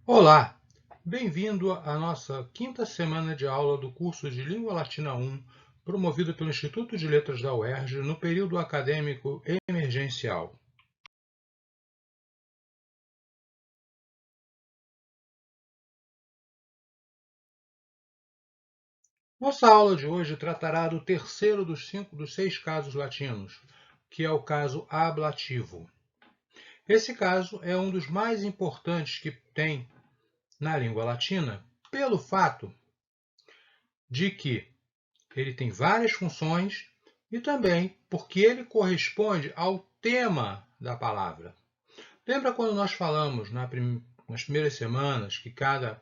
Olá, bem-vindo à nossa quinta semana de aula do curso de Língua Latina 1, promovido pelo Instituto de Letras da UERJ no período acadêmico emergencial. Nossa aula de hoje tratará do terceiro dos 6 casos latinos, que é o caso ablativo. Esse caso é um dos mais importantes que tem na língua latina, pelo fato de que ele tem várias funções e também porque ele corresponde ao tema da palavra. Lembra quando nós falamos nas primeiras semanas que cada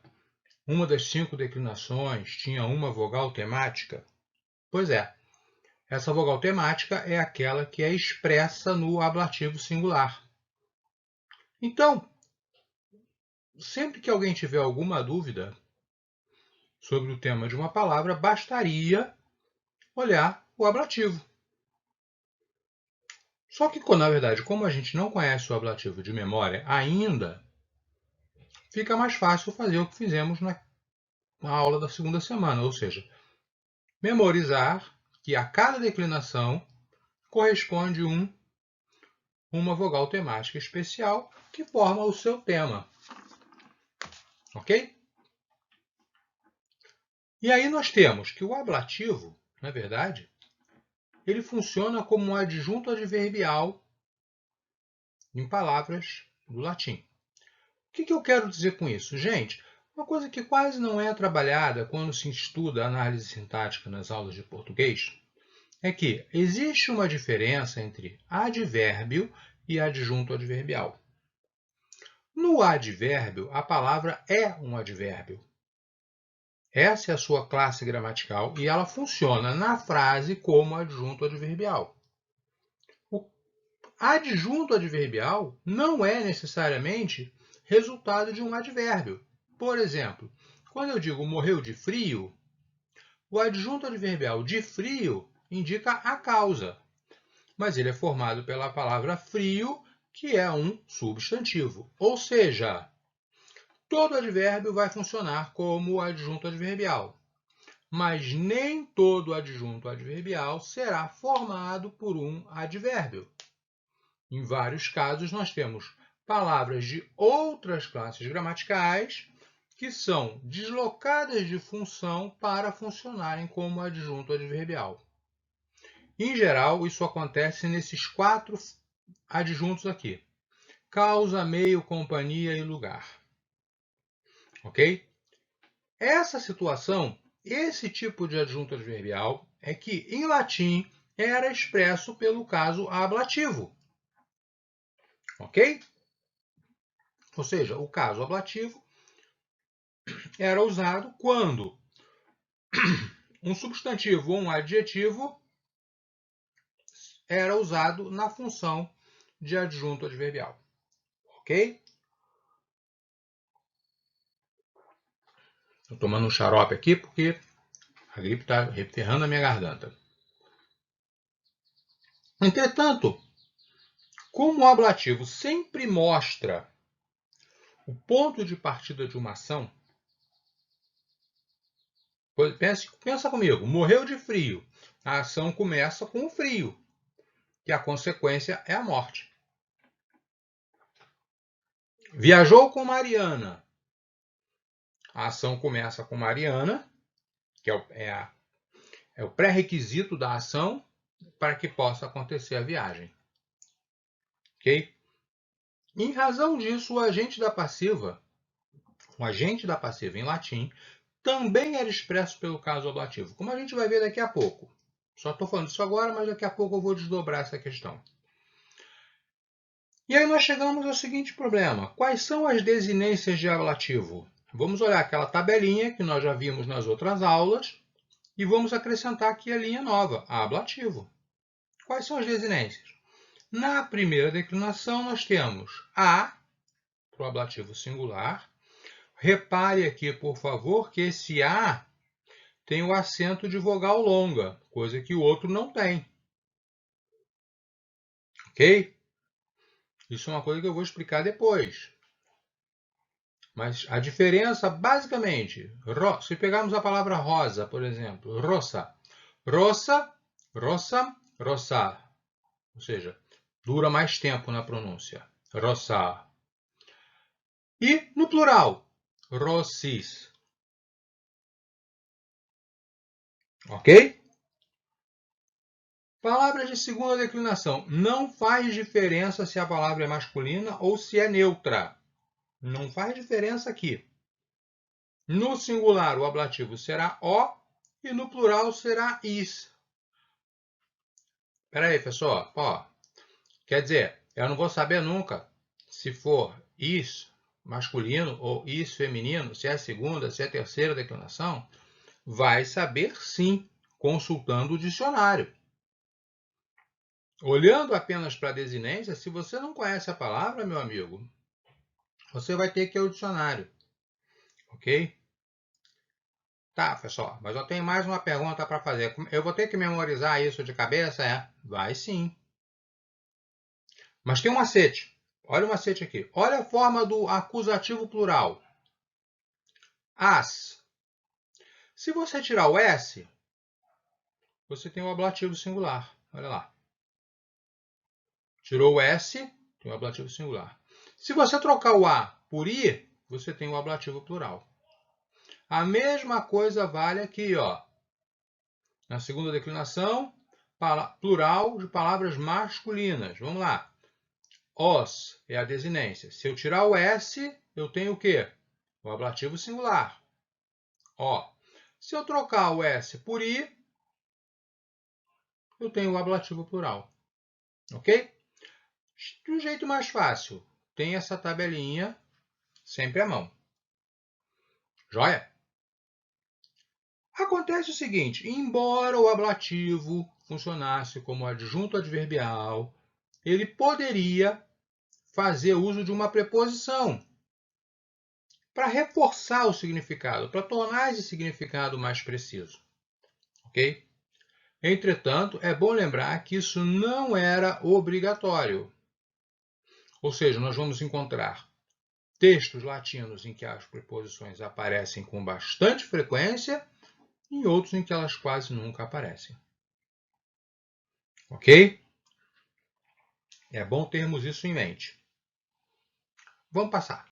uma das 5 declinações tinha uma vogal temática? Pois é, essa vogal temática é aquela que é expressa no ablativo singular. Então, sempre que alguém tiver alguma dúvida sobre o tema de uma palavra, bastaria olhar o ablativo. Só que, na verdade, como a gente não conhece o ablativo de memória ainda, fica mais fácil fazer o que fizemos na aula da segunda semana, ou seja, memorizar que a cada declinação corresponde uma vogal temática especial que forma o seu tema. Ok? E aí nós temos que o ablativo, na verdade, ele funciona como um adjunto adverbial em palavras do latim. O que eu quero dizer com isso? Gente, uma coisa que quase não é trabalhada quando se estuda análise sintática nas aulas de português é que existe uma diferença entre advérbio e adjunto adverbial. No advérbio, a palavra é um advérbio. Essa é a sua classe gramatical e ela funciona na frase como adjunto adverbial. O adjunto adverbial não é necessariamente resultado de um advérbio. Por exemplo, quando eu digo morreu de frio, o adjunto adverbial de frio indica a causa, mas ele é formado pela palavra frio, que é um substantivo. Ou seja, todo advérbio vai funcionar como adjunto adverbial, mas nem todo adjunto adverbial será formado por um advérbio. Em vários casos, nós temos palavras de outras classes gramaticais que são deslocadas de função para funcionarem como adjunto adverbial. Em geral, isso acontece nesses 4 adjuntos aqui: causa, meio, companhia e lugar. Ok? Essa situação, esse tipo de adjunto adverbial, é que em latim era expresso pelo caso ablativo. Ok? Ou seja, o caso ablativo era usado quando um substantivo ou um adjetivo era usado na função de adjunto adverbial. Ok? Estou tomando um xarope aqui porque a gripe está ferrando a minha garganta. Entretanto, como o ablativo sempre mostra o ponto de partida de uma ação, pensa comigo, morreu de frio. A ação começa com o frio, e a consequência é a morte. Viajou com Mariana. A ação começa com Mariana, que é o pré-requisito da ação para que possa acontecer a viagem. Ok? Em razão disso, o agente da passiva em latim também era expresso pelo caso ablativo, como a gente vai ver daqui a pouco. Só estou falando isso agora, mas daqui a pouco eu vou desdobrar essa questão. E aí nós chegamos ao seguinte problema: quais são as desinências de ablativo? Vamos olhar aquela tabelinha que nós já vimos nas outras aulas e vamos acrescentar aqui a linha nova, ablativo. Quais são as desinências? Na primeira declinação nós temos a, para o ablativo singular. Repare aqui, por favor, que esse a tem o acento de vogal longa, coisa que o outro não tem. Ok? Isso é uma coisa que eu vou explicar depois. Mas a diferença, basicamente, se pegarmos a palavra rosa, por exemplo, rosa, rosa, rosa, rosa, ou seja, dura mais tempo na pronúncia, rosa. E no plural, rossis. Ok? Palavras de segunda declinação. Não faz diferença se a palavra é masculina ou se é neutra. Não faz diferença aqui. No singular, o ablativo será o e no plural será is. Espera aí, pessoal. Ó, quer dizer, eu não vou saber nunca se for is masculino ou is feminino, se é a segunda, se é a terceira declinação. Vai saber sim, consultando o dicionário. Olhando apenas para a desinência, se você não conhece a palavra, meu amigo, você vai ter que ir ao dicionário. Ok? Tá, pessoal, mas eu tenho mais uma pergunta para fazer. Eu vou ter que memorizar isso de cabeça? É? Vai sim. Mas tem um macete. Olha o macete aqui. Olha a forma do acusativo plural. As. Se você tirar o S, você tem o ablativo singular. Olha lá. Tirou o S, tem o ablativo singular. Se você trocar o A por I, você tem o ablativo plural. A mesma coisa vale aqui, ó. Na segunda declinação, plural de palavras masculinas. Vamos lá. Os é a desinência. Se eu tirar o S, eu tenho o quê? O ablativo singular. Ó. Se eu trocar o S por I, eu tenho o ablativo plural. Ok? De um jeito mais fácil, tem essa tabelinha sempre à mão. Joia? Acontece o seguinte, embora o ablativo funcionasse como adjunto adverbial, ele poderia fazer uso de uma preposição para reforçar o significado, para tornar esse significado mais preciso. Ok? Entretanto, é bom lembrar que isso não era obrigatório. Ou seja, nós vamos encontrar textos latinos em que as preposições aparecem com bastante frequência e outros em que elas quase nunca aparecem. Ok? É bom termos isso em mente. Vamos passar.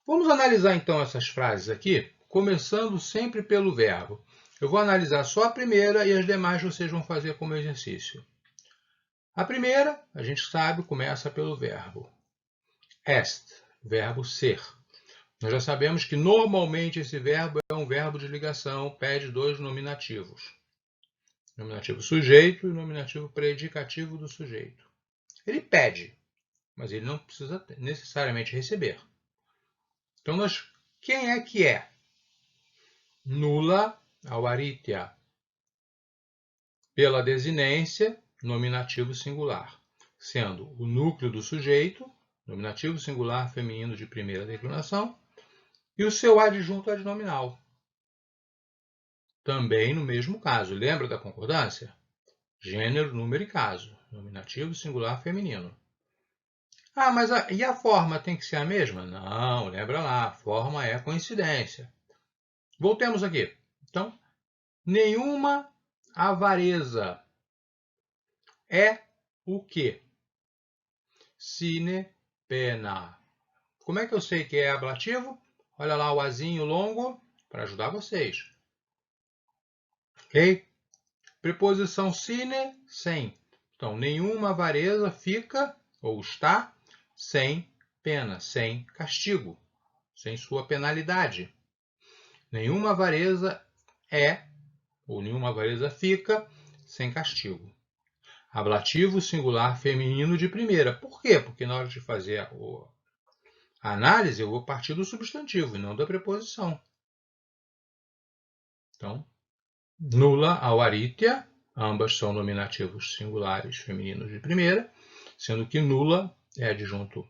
Vamos analisar então essas frases aqui, começando sempre pelo verbo. Eu vou analisar só a primeira e as demais vocês vão fazer como exercício. A primeira, a gente sabe, começa pelo verbo. Est, verbo ser. Nós já sabemos que normalmente esse verbo é um verbo de ligação, pede dois nominativos. Nominativo sujeito e nominativo predicativo do sujeito. Ele pede, mas ele não precisa necessariamente receber. Então, quem é que é? Nula auaritia. Pela desinência, nominativo singular, sendo o núcleo do sujeito, nominativo singular feminino de primeira declinação, e o seu adjunto adnominal. Também no mesmo caso. Lembra da concordância? Gênero, número e caso. Nominativo singular feminino. Ah, mas e a forma tem que ser a mesma? Não, lembra lá, a forma é coincidência. Voltemos aqui. Então, nenhuma avareza é o quê? Sine pena. Como é que eu sei que é ablativo? Olha lá o azinho longo para ajudar vocês. Ok? Preposição sine, sem. Então, nenhuma avareza fica ou está sem pena, sem castigo, sem sua penalidade. Nenhuma avareza é, ou nenhuma avareza fica, sem castigo. Ablativo singular feminino de primeira. Por quê? Porque na hora de fazer a análise, eu vou partir do substantivo e não da preposição. Então, nula auaritia, ambas são nominativos singulares femininos de primeira, sendo que nula é adjunto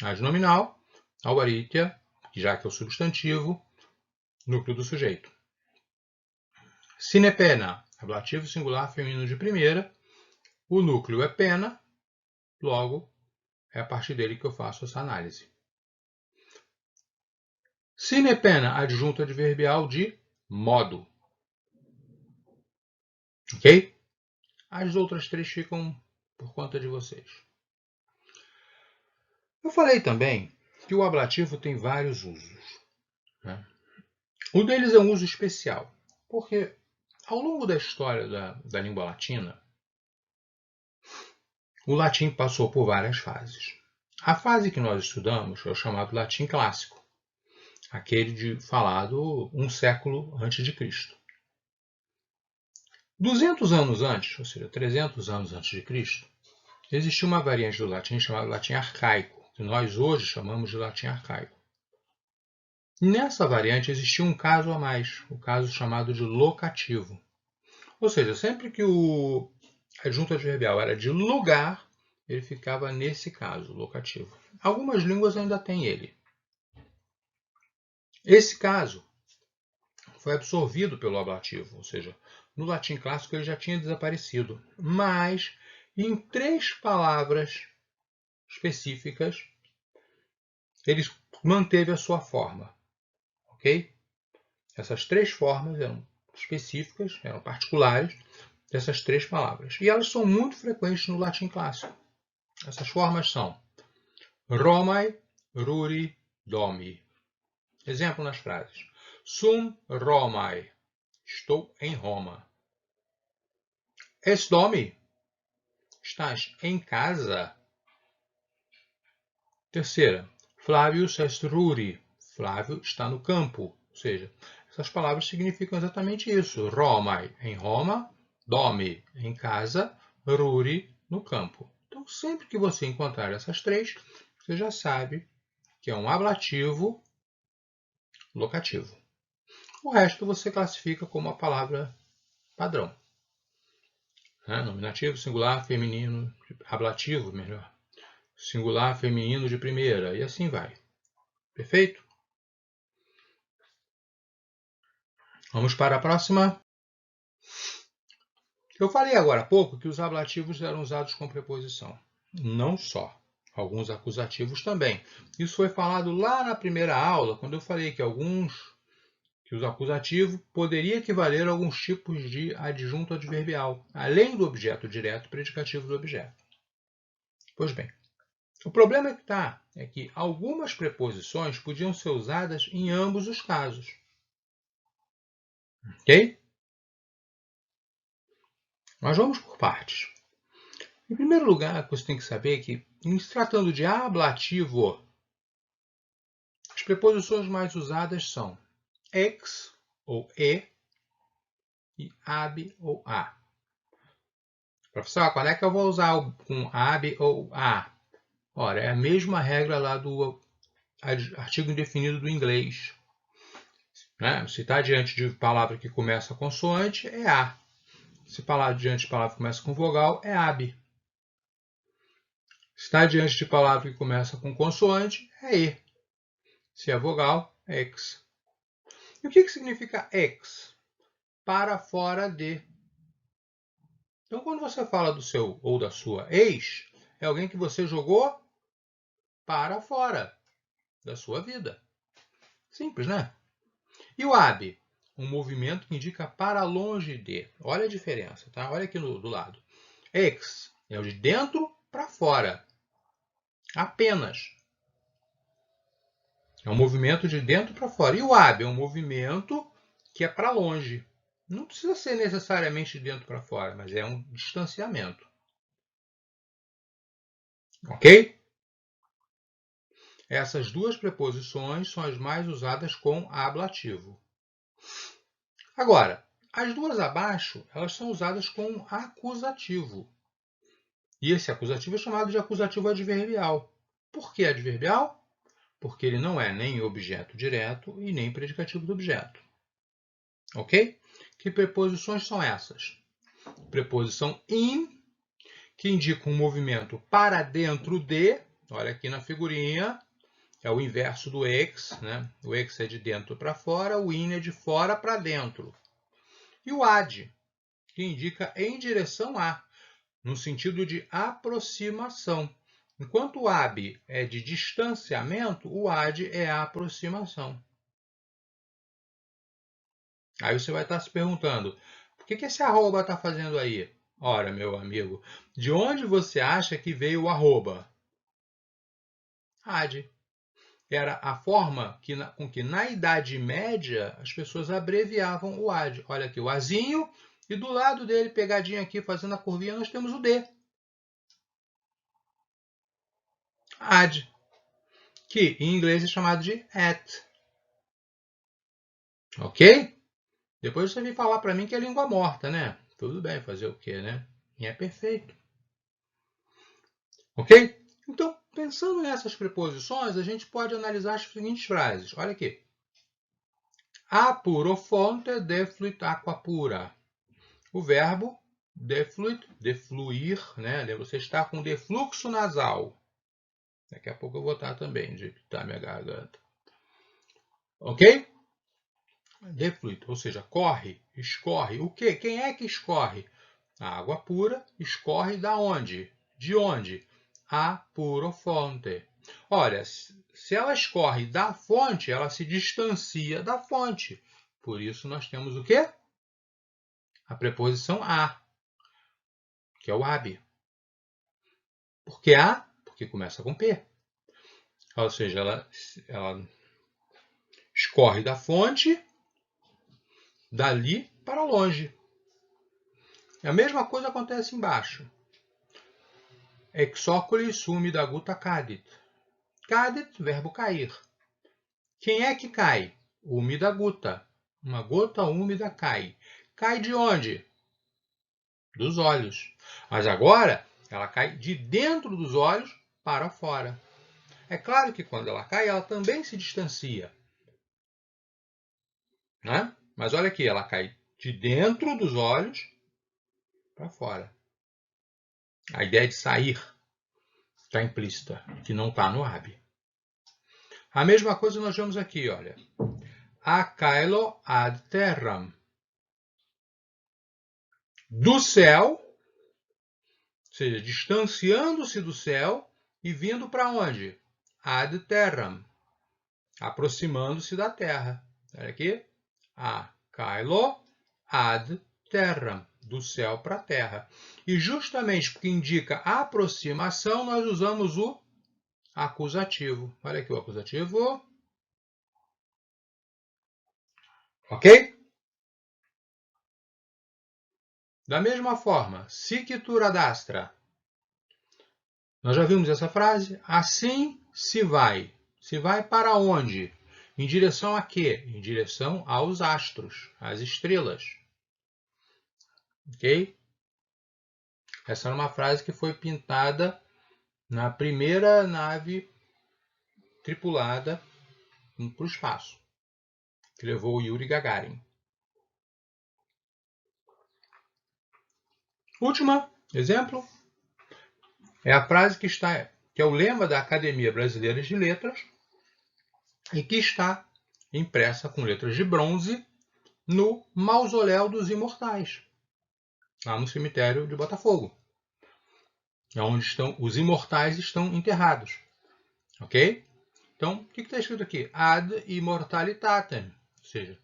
adnominal, auaritia, já que é o substantivo, núcleo do sujeito. Sine pena, ablativo singular feminino de primeira, o núcleo é pena, logo é a partir dele que eu faço essa análise. Sine pena, adjunto adverbial de modo. Ok? As outras três ficam por conta de vocês. Eu falei também que o ablativo tem vários usos. Né? Um deles é um uso especial, porque ao longo da história da língua latina, o latim passou por várias fases. A fase que nós estudamos é o chamado latim clássico, aquele falado um século antes de Cristo. 200 anos antes, ou seja, 300 anos antes de Cristo, existia uma variante do latim chamada latim arcaico, que nós hoje chamamos de latim arcaico. Nessa variante existia um caso a mais, o caso chamado de locativo. Ou seja, sempre que o adjunto adverbial era de lugar, ele ficava nesse caso, locativo. Algumas línguas ainda têm ele. Esse caso foi absorvido pelo ablativo, ou seja, no latim clássico ele já tinha desaparecido, mas em 3 palavras específicas ele manteve a sua forma, ok? Essas 3 formas eram específicas, eram particulares dessas 3 palavras, e elas são muito frequentes no latim clássico. Essas formas são Romai, Ruri, Domi. Exemplo nas frases. Sum Romai. Estou em Roma. Es Domi. Estás em casa. Terceira. Flavius est Ruri. Flávio está no campo. Ou seja, essas palavras significam exatamente isso. Romai, em Roma. Domi, em casa. Ruri, no campo. Então, sempre que você encontrar essas 3, você já sabe que é um ablativo locativo. O resto você classifica como a palavra padrão. Nominativo, singular, feminino, ablativo, melhor. Singular, feminino de primeira, e assim vai. Perfeito? Vamos para a próxima. Eu falei agora há pouco que os ablativos eram usados com preposição. Não só. Alguns acusativos também. Isso foi falado lá na primeira aula, quando eu falei que os acusativos poderiam equivaler a alguns tipos de adjunto adverbial, além do objeto direto e predicativo do objeto. Pois bem, o problema é que algumas preposições podiam ser usadas em ambos os casos. Ok? Mas vamos por partes. Em primeiro lugar, você tem que saber que, em se tratando de ablativo, as preposições mais usadas são ex ou e ou a. Professor, quando é que eu vou usar com ab ou a? Ora, é a mesma regra lá do artigo indefinido do inglês. Se está diante de palavra que começa com consoante, é a. Se diante de palavra que começa com vogal, é ab. Se está diante de palavra que começa com consoante, é e. Se é vogal, é ex. E o que significa ex? Para fora de. Então, quando você fala do seu ou da sua ex, é alguém que você jogou para fora da sua vida. Simples, né? E o ab? Um movimento que indica para longe de. Olha a diferença, tá? Olha aqui do lado. Ex é o de dentro para fora. Apenas. É um movimento de dentro para fora. E o ab é um movimento que é para longe. Não precisa ser necessariamente de dentro para fora, mas é um distanciamento. Ok? Essas 2 preposições são as mais usadas com ablativo. Agora, as 2 abaixo, elas são usadas com acusativo. E esse acusativo é chamado de acusativo adverbial. Por que adverbial? Porque ele não é nem objeto direto e nem predicativo do objeto. Ok? Que preposições são essas? Preposição in, que indica um movimento para dentro de, olha aqui na figurinha, é o inverso do ex, né? O ex é de dentro para fora, o in é de fora para dentro. E o ad, que indica em direção a, no sentido de aproximação. Enquanto o ab é de distanciamento, o ad é a aproximação. Aí você vai estar se perguntando, por que esse arroba está fazendo aí? Ora, meu amigo, de onde você acha que veio o arroba? Ad. Era a forma com que na Idade Média as pessoas abreviavam o ad. Olha aqui, o azinho, e do lado dele, pegadinho aqui, fazendo a curvinha, nós temos o d. Ad, que em inglês é chamado de at. Ok? Depois você vem falar para mim que é língua morta, né? Tudo bem, fazer o quê, né? E é perfeito. Ok? Então, pensando nessas preposições, a gente pode analisar as seguintes frases. Olha aqui. A puro fonte defluit aqua pura. O verbo defluit, defluir, né? Você está com defluxo nasal. Daqui a pouco eu vou estar também, de pitar minha garganta. Ok? Defluit, ou seja, corre, escorre. O quê? Quem é que escorre? A água pura escorre da onde? De onde? A puro fonte. Olha, se ela escorre da fonte, ela se distancia da fonte. Por isso nós temos o quê? A preposição a, que é o ab. Por que a? Porque começa com P. Ou seja, ela escorre da fonte, dali para longe. A mesma coisa acontece embaixo. Exóculis humida guta cadit. Cadit, verbo cair. Quem é que cai? Úmida guta. Uma gota úmida cai. Cai de onde? Dos olhos. Mas agora ela cai de dentro dos olhos para fora. É claro que quando ela cai, ela também se distancia. Né? Mas olha aqui, ela cai de dentro dos olhos para fora. A ideia de sair está implícita, que não está no ab. A mesma coisa nós vemos aqui, olha. A caelo ad terram. Do céu, ou seja, distanciando-se do céu e vindo para onde? Ad terram, aproximando-se da terra. Olha aqui. A caelo ad terram, do céu para a terra. E justamente porque indica aproximação, nós usamos o acusativo. Olha aqui o acusativo. Ok? Da mesma forma, sikitura dastra. Nós já vimos essa frase? Assim se vai. Se vai para onde? Em direção a quê? Em direção aos astros, às estrelas. Ok? Essa era uma frase que foi pintada na primeira nave tripulada para o espaço, que levou o Yuri Gagarin. Último exemplo é a frase que é o lema da Academia Brasileira de Letras e que está impressa com letras de bronze no Mausoléu dos Imortais, lá no cemitério de Botafogo, onde os imortais estão enterrados. Ok? Então, o que está escrito aqui? Ad immortalitatem, ou seja,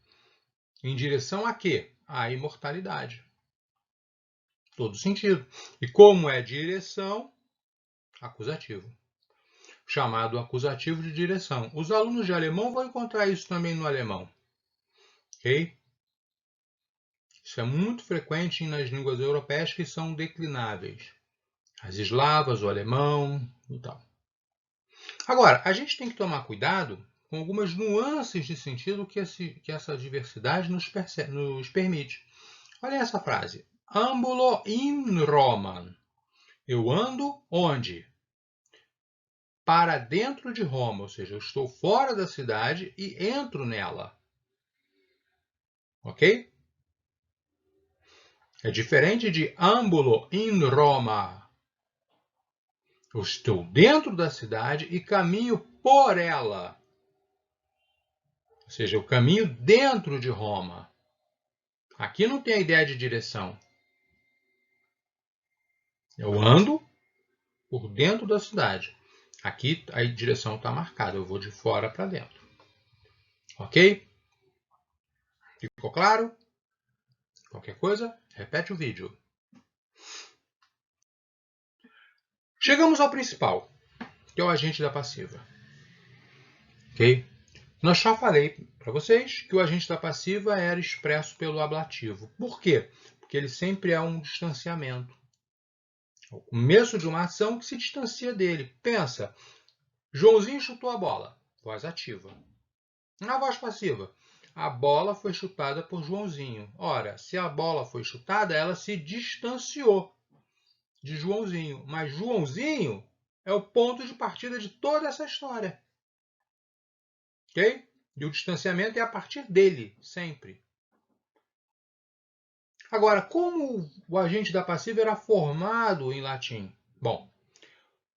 em direção a quê? À imortalidade. Todo sentido. E como é direção? Acusativo. Chamado acusativo de direção. Os alunos de alemão vão encontrar isso também no alemão. Ok? Isso é muito frequente nas línguas europeias que são declináveis. As eslavas, o alemão e tal. Agora, a gente tem que tomar cuidado com algumas nuances de sentido que essa diversidade nos permite. Olha essa frase. Ambulo in Roma. Eu ando onde? Para dentro de Roma, ou seja, eu estou fora da cidade e entro nela. Ok? É diferente de ambulo in Roma. Eu estou dentro da cidade e caminho por ela. Ou seja, eu caminho dentro de Roma. Aqui não tem a ideia de direção. Eu ando por dentro da cidade. Aqui a direção está marcada. Eu vou de fora para dentro. Ok? Ficou claro? Qualquer coisa, repete o vídeo. Chegamos ao principal, que é o agente da passiva. Ok? Nós já falei para vocês que o agente da passiva era expresso pelo ablativo. Por quê? Porque ele sempre é um distanciamento. O começo de uma ação que se distancia dele. Pensa, Joãozinho chutou a bola, voz ativa. Na voz passiva, a bola foi chutada por Joãozinho. Ora, se a bola foi chutada, ela se distanciou de Joãozinho. Mas Joãozinho é o ponto de partida de toda essa história. Ok? E o distanciamento é a partir dele, sempre. Agora, como o agente da passiva era formado em latim? Bom,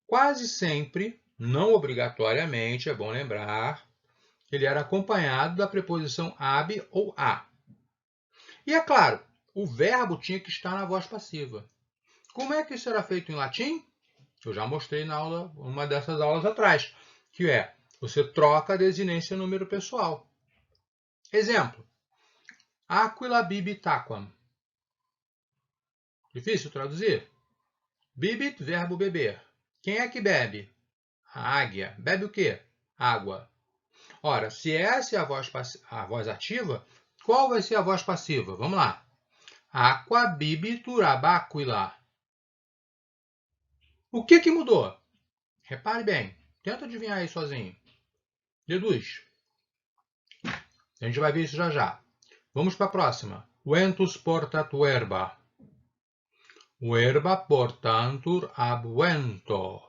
quase sempre, não obrigatoriamente, é bom lembrar, ele era acompanhado da preposição ab ou a. E é claro, o verbo tinha que estar na voz passiva. Como é que isso era feito em latim? Eu já mostrei na aula, uma dessas aulas atrás, que é, você troca a desinência número pessoal. Exemplo, aquila bibit aquam. Difícil traduzir? Bibit, verbo beber. Quem é que bebe? A águia. Bebe o quê? Água. Ora, se essa é a voz ativa, qual vai ser a voz passiva? Vamos lá. Aqua bibitur ab aquila. O que mudou? Repare bem. Tenta adivinhar aí sozinho. Deduz. A gente vai ver isso já já. Vamos para a próxima. Ventus portat verba. Verba portantur ab vento.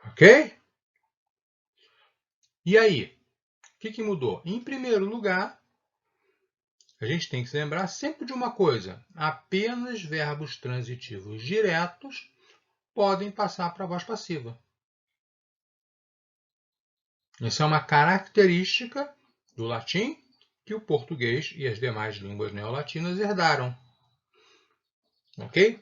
Ok? E aí? O que mudou? Em primeiro lugar, a gente tem que se lembrar sempre de uma coisa. Apenas verbos transitivos diretos podem passar para a voz passiva. Essa é uma característica do latim que o português e as demais línguas neolatinas herdaram. Ok?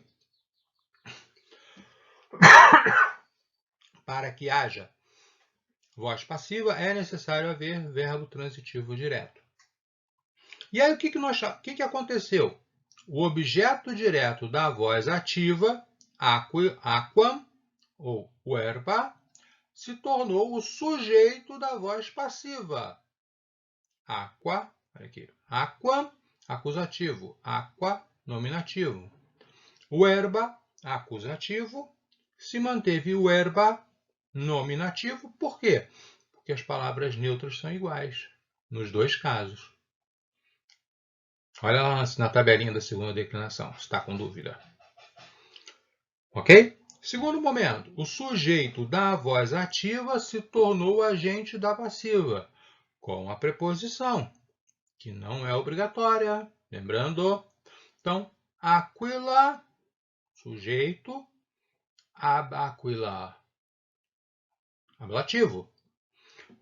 Para que haja voz passiva, é necessário haver verbo transitivo direto. E aí, o que aconteceu? O objeto direto da voz ativa, aquam, ou verba, se tornou o sujeito da voz passiva. Aqua, olha aqui, aquam, acusativo, aqua, nominativo. Verba, acusativo, se manteve o verba, nominativo. Por quê? Porque as palavras neutras são iguais, nos dois casos. Olha lá na tabelinha da segunda declinação, se está com dúvida. Ok? Segundo momento, o sujeito da voz ativa se tornou agente da passiva, com a preposição, que não é obrigatória. Lembrando? Então, aquila, sujeito, ab aquila, ablativo.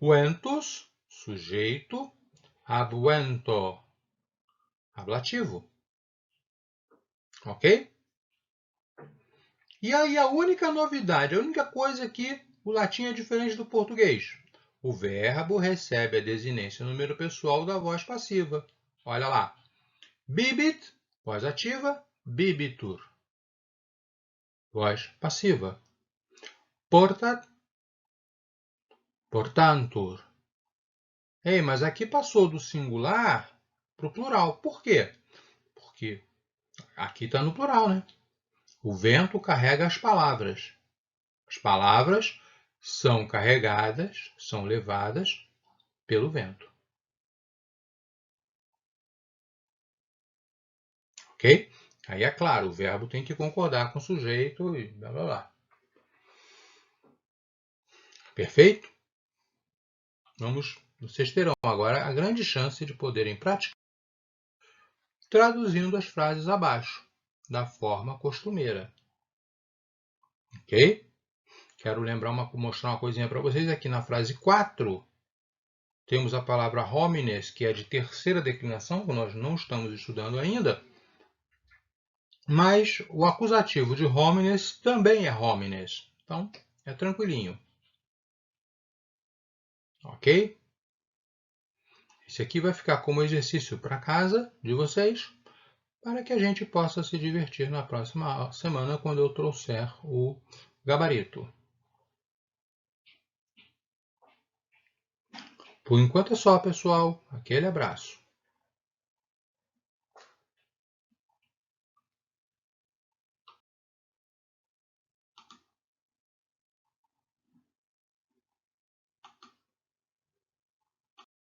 Ventus, sujeito, ab vento, ablativo. Ok? E aí a única novidade, a única coisa que o latim é diferente do português. O verbo recebe a desinência número pessoal da voz passiva. Olha lá. Bibit, voz ativa, bibitur. Voz passiva. Portat, portantur. Ei, mas aqui passou do singular para o plural. Por quê? Porque aqui está no plural, né? O vento carrega as palavras. As palavras são carregadas, são levadas pelo vento. Ok? Aí é claro, o verbo tem que concordar com o sujeito e blá blá blá. Perfeito? Vocês terão agora a grande chance de poderem praticar traduzindo as frases abaixo, da forma costumeira. Ok? Quero mostrar uma coisinha para vocês. Aqui na frase 4, temos a palavra homines, que é de terceira declinação, que nós não estamos estudando ainda. Mas o acusativo de homines também é homines. Então, é tranquilinho. Ok? Esse aqui vai ficar como exercício para casa de vocês, para que a gente possa se divertir na próxima semana quando eu trouxer o gabarito. Por enquanto é só, pessoal. Aquele abraço.